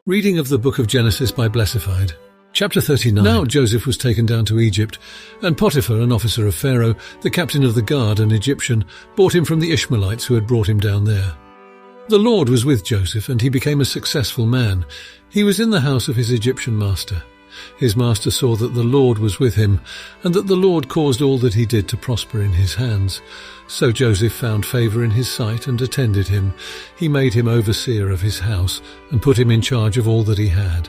Reading of the Book of Genesis by Blessified. Chapter 39. Now Joseph was taken down to Egypt, and Potiphar, an officer of Pharaoh, the captain of the guard, an Egyptian, bought him from the Ishmaelites who had brought him down there. The Lord was with Joseph, and he became a successful man. He was in the house of his Egyptian master. His master saw that the Lord was with him, and that the Lord caused all that he did to prosper in his hands. So Joseph found favor in his sight and attended him. He made him overseer of his house, and put him in charge of all that he had.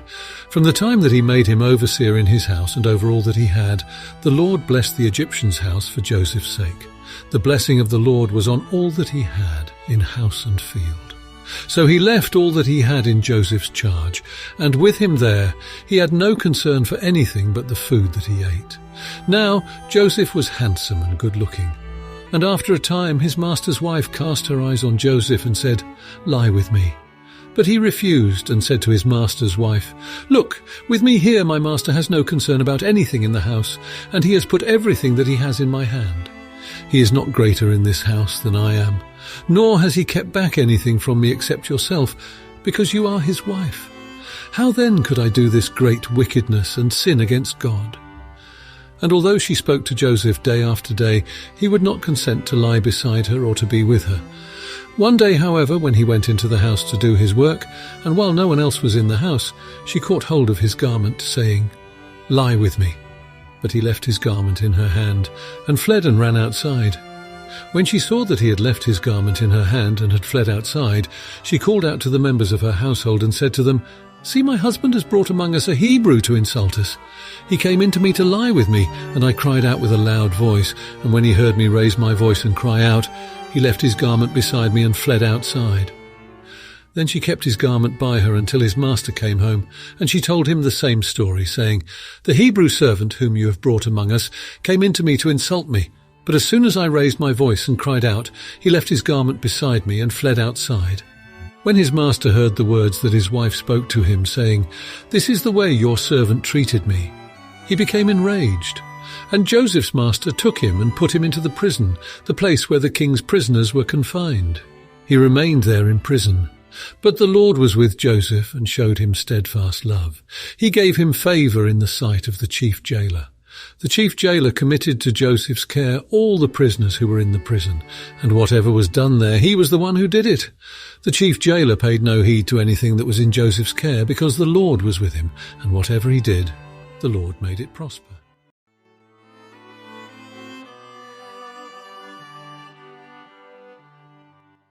From the time that he made him overseer in his house and over all that he had, the Lord blessed the Egyptian's house for Joseph's sake. The blessing of the Lord was on all that he had, in house and field. So he left all that he had in Joseph's charge, and with him there he had no concern for anything but the food that he ate. Now Joseph was handsome and good-looking. And after a time his master's wife cast her eyes on Joseph and said, "Lie with me." But he refused and said to his master's wife, "Look, with me here my master has no concern about anything in the house, and he has put everything that he has in my hand. He is not greater in this house than I am, nor has he kept back anything from me except yourself, because you are his wife. How then could I do this great wickedness and sin against God?" And although she spoke to Joseph day after day, he would not consent to lie beside her or to be with her. One day, however, when he went into the house to do his work, and while no one else was in the house, she caught hold of his garment, saying, "Lie with me." But he left his garment in her hand, and fled and ran outside. When she saw that he had left his garment in her hand and had fled outside, she called out to the members of her household and said to them, "See, my husband has brought among us a Hebrew to insult us. He came in to me to lie with me, and I cried out with a loud voice, and when he heard me raise my voice and cry out, he left his garment beside me and fled outside." Then she kept his garment by her until his master came home, and she told him the same story, saying, "The Hebrew servant whom you have brought among us came in to me to insult me, but as soon as I raised my voice and cried out, he left his garment beside me and fled outside." When his master heard the words that his wife spoke to him, saying, "This is the way your servant treated me," he became enraged. And Joseph's master took him and put him into the prison, the place where the king's prisoners were confined. He remained there in prison. But the Lord was with Joseph and showed him steadfast love. He gave him favor in the sight of the chief jailer. The chief jailer committed to Joseph's care all the prisoners who were in the prison, and whatever was done there, he was the one who did it. The chief jailer paid no heed to anything that was in Joseph's care, because the Lord was with him, and whatever he did, the Lord made it prosper.